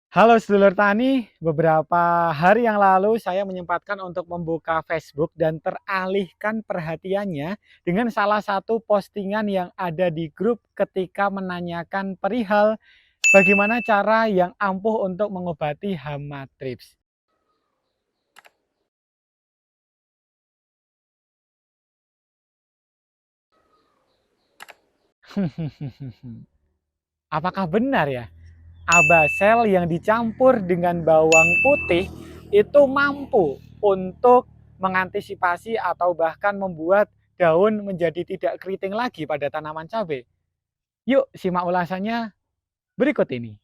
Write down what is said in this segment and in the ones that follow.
Halo sedulur tani, beberapa hari yang lalu saya menyempatkan untuk membuka Facebook dan teralihkan perhatiannya dengan salah satu postingan yang ada di grup ketika menanyakan perihal bagaimana cara yang ampuh untuk mengobati hama thrips. Apakah benar ya? Abasel yang dicampur dengan bawang putih itu mampu untuk mengantisipasi atau bahkan membuat daun menjadi tidak keriting lagi pada tanaman cabai. Yuk simak ulasannya berikut ini.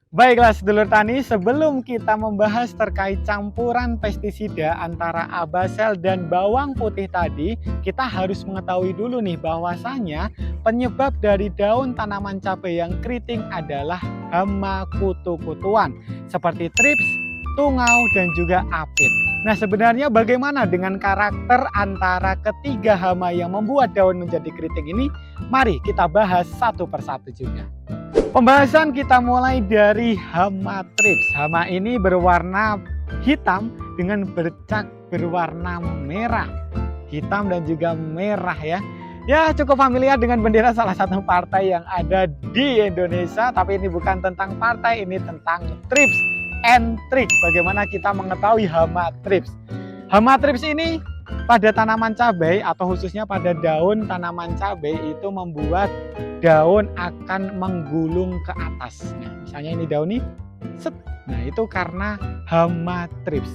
Baiklah sedulur tani, sebelum kita membahas terkait campuran pestisida antara abasel dan bawang putih tadi, kita harus mengetahui dulu nih bahwasanya penyebab dari daun tanaman cabai yang keriting adalah hama kutu-kutuan seperti thrips, tungau, dan juga apit. Nah, sebenarnya bagaimana dengan karakter antara ketiga hama yang membuat daun menjadi keriting ini? Mari kita bahas satu persatu juga. Pembahasan kita mulai dari hama thrips. Hama ini berwarna hitam dengan bercak berwarna merah. Hitam dan juga merah ya. Ya, cukup familiar dengan bendera salah satu partai yang ada di Indonesia. Tapi ini bukan tentang partai, ini tentang thrips and trick. Bagaimana kita mengetahui hama thrips. Hama thrips ini pada tanaman cabai atau khususnya pada daun tanaman cabai itu membuat daun akan menggulung ke atas. Nah, misalnya ini daun ini, set. Nah, itu karena hama thrips.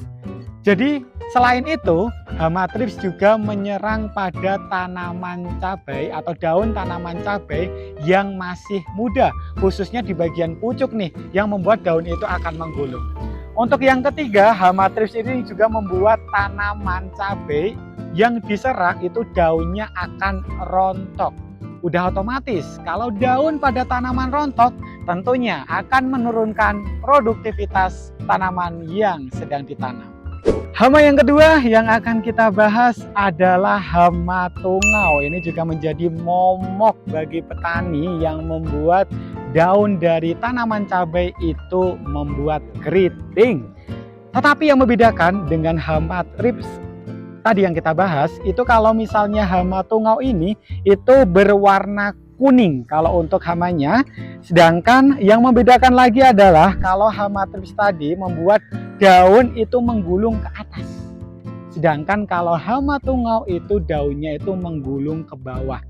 Jadi, selain itu, hama thrips juga menyerang pada tanaman cabai atau daun tanaman cabai yang masih muda, khususnya di bagian pucuk nih, yang membuat daun itu akan menggulung. Untuk yang ketiga, hama thrips ini juga membuat tanaman cabai yang diserang itu daunnya akan rontok. Udah otomatis kalau daun pada tanaman rontok tentunya akan menurunkan produktivitas tanaman yang sedang ditanam. Hama yang kedua yang akan kita bahas adalah hama tungau. Ini juga menjadi momok bagi petani yang membuat daun dari tanaman cabai itu membuat keriting. Tetapi yang membedakan dengan hama thrips tadi yang kita bahas, itu kalau misalnya hama tungau ini itu berwarna kuning kalau untuk hamanya. Sedangkan yang membedakan lagi adalah kalau hama thrips tadi membuat daun itu menggulung ke atas. Sedangkan kalau hama tungau itu daunnya itu menggulung ke bawah.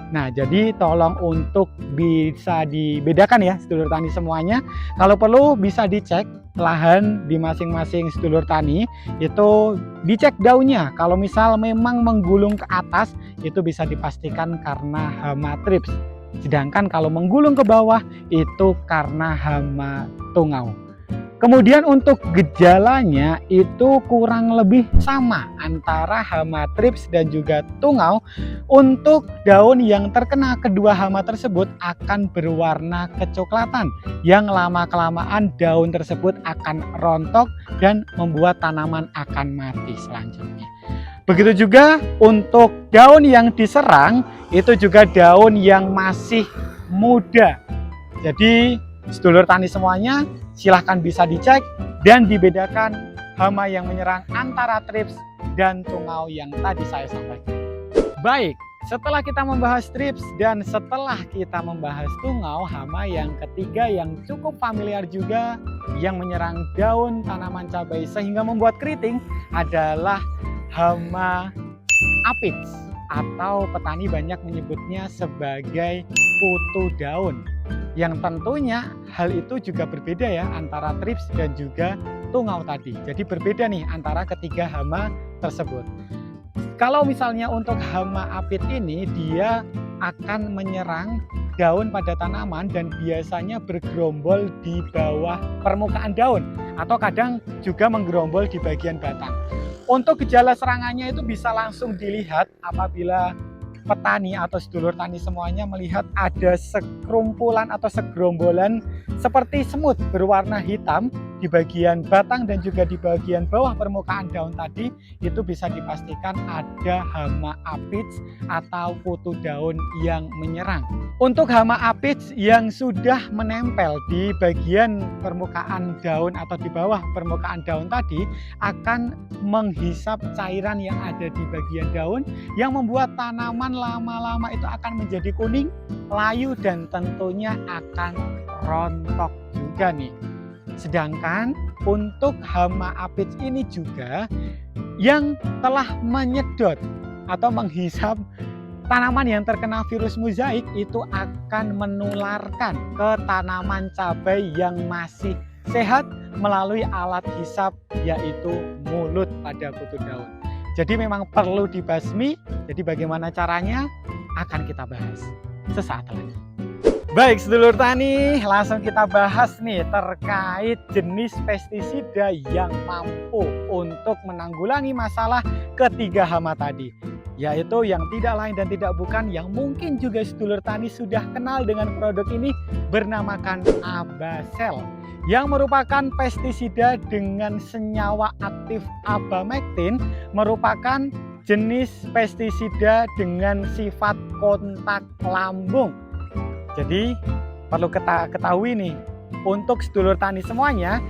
Nah, jadi tolong untuk bisa dibedakan ya sedulur tani semuanya. Kalau perlu bisa dicek lahan di masing-masing sedulur tani, itu dicek daunnya. Kalau misal memang menggulung ke atas, itu bisa dipastikan karena hama thrips. Sedangkan kalau menggulung ke bawah, itu karena hama tungau. Kemudian untuk gejalanya itu kurang lebih sama antara hama thrips dan juga tungau. Untuk daun yang terkena kedua hama tersebut akan berwarna kecoklatan, yang lama-kelamaan daun tersebut akan rontok dan membuat tanaman akan mati selanjutnya. Begitu juga untuk daun yang diserang, itu juga daun yang masih muda. Jadi sedulur tani semuanya silahkan bisa dicek dan dibedakan hama yang menyerang antara thrips dan tungau yang tadi saya sampaikan. Baik, setelah kita membahas thrips dan setelah kita membahas tungau, hama yang ketiga yang cukup familiar juga yang menyerang daun tanaman cabai sehingga membuat keriting adalah hama aphids, atau petani banyak menyebutnya sebagai kutu daun. Yang tentunya hal itu juga berbeda ya antara thrips dan juga tungau tadi. Jadi berbeda nih antara ketiga hama tersebut. Kalau misalnya untuk hama aphid ini, dia akan menyerang daun pada tanaman dan biasanya bergerombol di bawah permukaan daun atau kadang juga menggerombol di bagian batang. Untuk gejala serangannya itu bisa langsung dilihat apabila petani atau sedulur tani semuanya melihat ada sekerumpulan atau segerombolan seperti semut berwarna hitam di bagian batang dan juga di bagian bawah permukaan daun tadi itu bisa dipastikan ada hama aphids atau kutu daun yang menyerang. Untuk hama aphids yang sudah menempel di bagian permukaan daun atau di bawah permukaan daun tadi akan menghisap cairan yang ada di bagian daun yang membuat tanaman lama-lama itu akan menjadi kuning, layu, dan tentunya akan rontok juga nih. Sedangkan untuk hama aphids ini juga yang telah menyedot atau menghisap tanaman yang terkena virus mozaik itu akan menularkan ke tanaman cabai yang masih sehat melalui alat hisap yaitu mulut pada kutu daun. Jadi memang perlu dibasmi. Jadi bagaimana caranya akan kita bahas sesaat lagi. Baik sedulur tani, langsung kita bahas nih terkait jenis pestisida yang mampu untuk menanggulangi masalah ketiga hama tadi, yaitu yang tidak lain dan tidak bukan yang mungkin juga sedulur tani sudah kenal dengan produk ini, bernamakan Abasel, yang merupakan pestisida dengan senyawa aktif abamectin, merupakan jenis pestisida dengan sifat kontak lambung. Jadi perlu kita ketahui nih, untuk sedulur tani semuanya,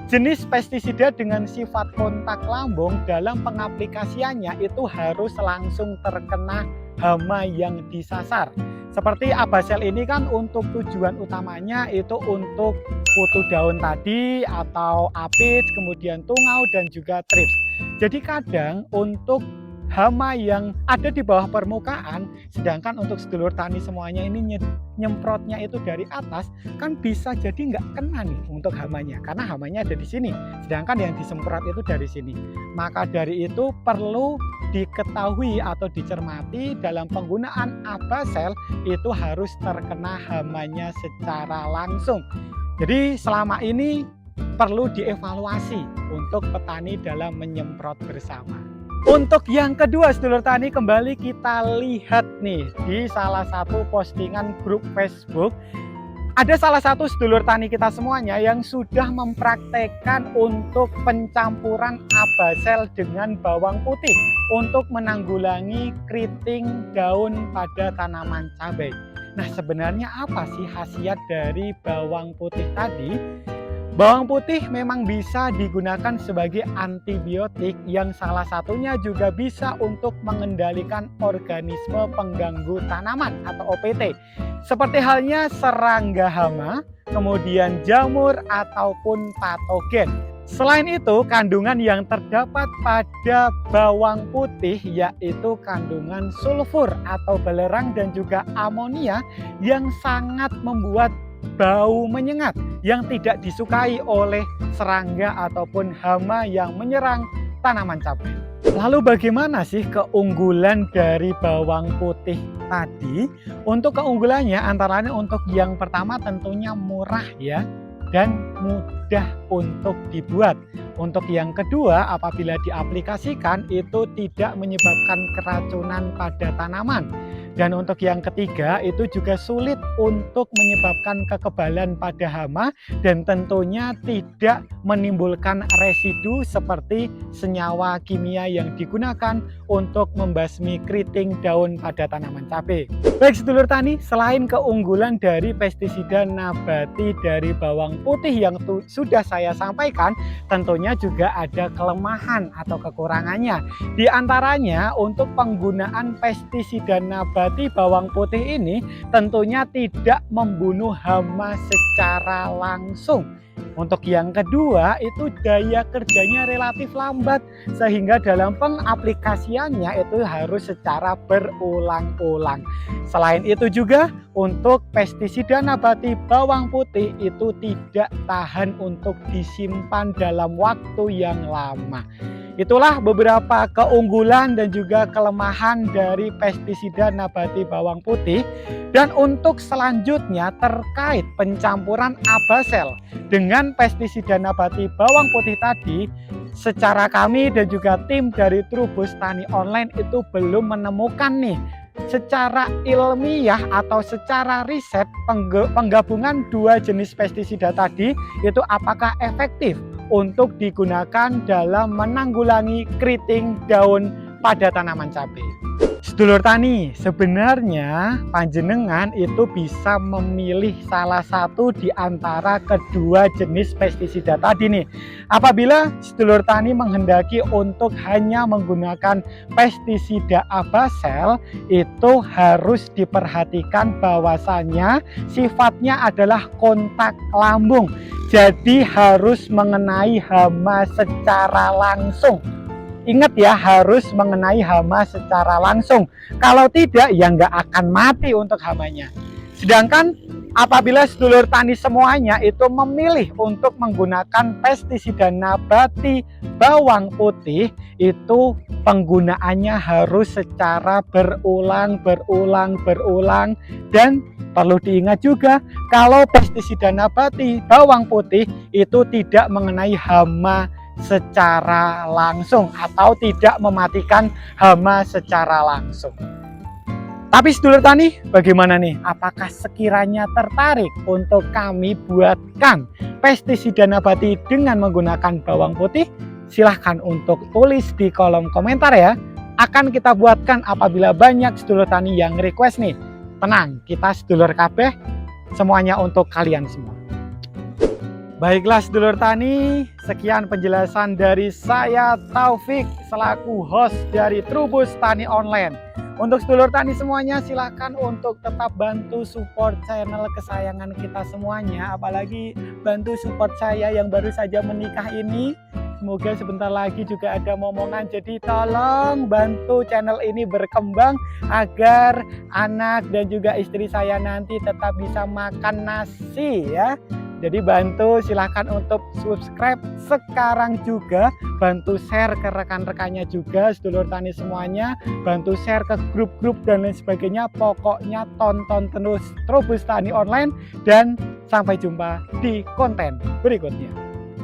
jenis pestisida dengan sifat kontak lambung dalam pengaplikasiannya itu harus langsung terkena hama yang disasar. Seperti Abasel ini kan untuk tujuan utamanya itu untuk kutu daun tadi atau aphids, kemudian tungau dan juga thrips. Jadi kadang untuk hama yang ada di bawah permukaan, sedangkan untuk sedulur tani semuanya ini nyemprotnya itu dari atas, kan bisa jadi nggak kena nih untuk hamanya, karena hamanya ada di sini, sedangkan yang disemprot itu dari sini. Maka dari itu perlu diketahui atau dicermati dalam penggunaan Abasel itu harus terkena hamanya secara langsung. Jadi selama ini perlu dievaluasi untuk petani dalam menyemprot bersama. Untuk yang kedua sedulur tani, kembali kita lihat nih di salah satu postingan grup Facebook. Ada salah satu sedulur tani kita semuanya yang sudah mempraktekkan untuk pencampuran Abasel dengan bawang putih untuk menanggulangi keriting daun pada tanaman cabai. Nah, sebenarnya apa sih khasiat dari bawang putih tadi? Bawang putih memang bisa digunakan sebagai antibiotik yang salah satunya juga bisa untuk mengendalikan organisme pengganggu tanaman atau OPT. Seperti halnya serangga hama, kemudian jamur ataupun patogen. Selain itu, kandungan yang terdapat pada bawang putih yaitu kandungan sulfur atau belerang dan juga amonia yang sangat membuat bau menyengat yang tidak disukai oleh serangga ataupun hama yang menyerang tanaman cabai. Lalu bagaimana sih keunggulan dari bawang putih tadi? Untuk keunggulannya antara lain untuk yang pertama tentunya murah ya, dan mudah untuk dibuat. Untuk yang kedua, apabila diaplikasikan itu tidak menyebabkan keracunan pada tanaman. Dan untuk yang ketiga itu juga sulit untuk menyebabkan kekebalan pada hama dan tentunya tidak menimbulkan residu seperti senyawa kimia yang digunakan untuk membasmi keriting daun pada tanaman cabai. Baik sedulur tani, selain keunggulan dari pestisida nabati dari bawang putih yang sudah saya sampaikan, tentunya juga ada kelemahan atau kekurangannya. Di antaranya untuk penggunaan pestisida nabati bawang putih ini tentunya tidak membunuh hama secara langsung. Untuk yang kedua itu daya kerjanya relatif lambat sehingga dalam pengaplikasiannya itu harus secara berulang-ulang. Selain itu juga untuk pestisida nabati bawang putih itu tidak tahan untuk disimpan dalam waktu yang lama. Itulah beberapa keunggulan dan juga kelemahan dari pestisida nabati bawang putih. Dan untuk selanjutnya terkait pencampuran Abasel dengan pestisida nabati bawang putih tadi, secara kami dan juga tim dari Trubus Tani Online itu belum menemukan nih secara ilmiah atau secara riset penggabungan dua jenis pestisida tadi itu apakah efektif untuk digunakan dalam menanggulangi keriting daun pada tanaman cabai. Sedulur tani, sebenarnya panjenengan itu bisa memilih salah satu di antara kedua jenis pestisida tadi nih. Apabila sedulur tani menghendaki untuk hanya menggunakan pestisida Abasel, itu harus diperhatikan bahwasannya sifatnya adalah kontak lambung. Jadi harus mengenai hama secara langsung. Ingat ya, harus mengenai hama secara langsung. Kalau tidak, ya nggak akan mati untuk hamanya. Sedangkan apabila sedulur tani semuanya itu memilih untuk menggunakan pestisida nabati bawang putih, itu penggunaannya harus secara berulang. Dan perlu diingat juga, kalau pestisida nabati bawang putih itu tidak mengenai hama secara langsung atau tidak mematikan hama secara langsung. Tapi sedulur tani, bagaimana nih? Apakah sekiranya tertarik untuk kami buatkan pestisida nabati dengan menggunakan bawang putih? Silahkan untuk tulis di kolom komentar ya. Akan kita buatkan apabila banyak sedulur tani yang request nih. Tenang, kita sedulur kabeh semuanya untuk kalian semua. Baiklah sedulur tani, sekian penjelasan dari saya Taufik selaku host dari Trubus Tani Online. Untuk sedulur tani semuanya, silahkan untuk tetap bantu support channel kesayangan kita semuanya. Apalagi bantu support saya yang baru saja menikah ini. Semoga sebentar lagi juga ada momongan. Jadi tolong bantu channel ini berkembang agar anak dan juga istri saya nanti tetap bisa makan nasi ya. Jadi bantu, silahkan untuk subscribe sekarang juga. Bantu share ke rekan-rekannya juga, sedulur tani semuanya. Bantu share ke grup-grup dan lain sebagainya. Pokoknya tonton terus Trubus Tani Online. Dan sampai jumpa di konten berikutnya.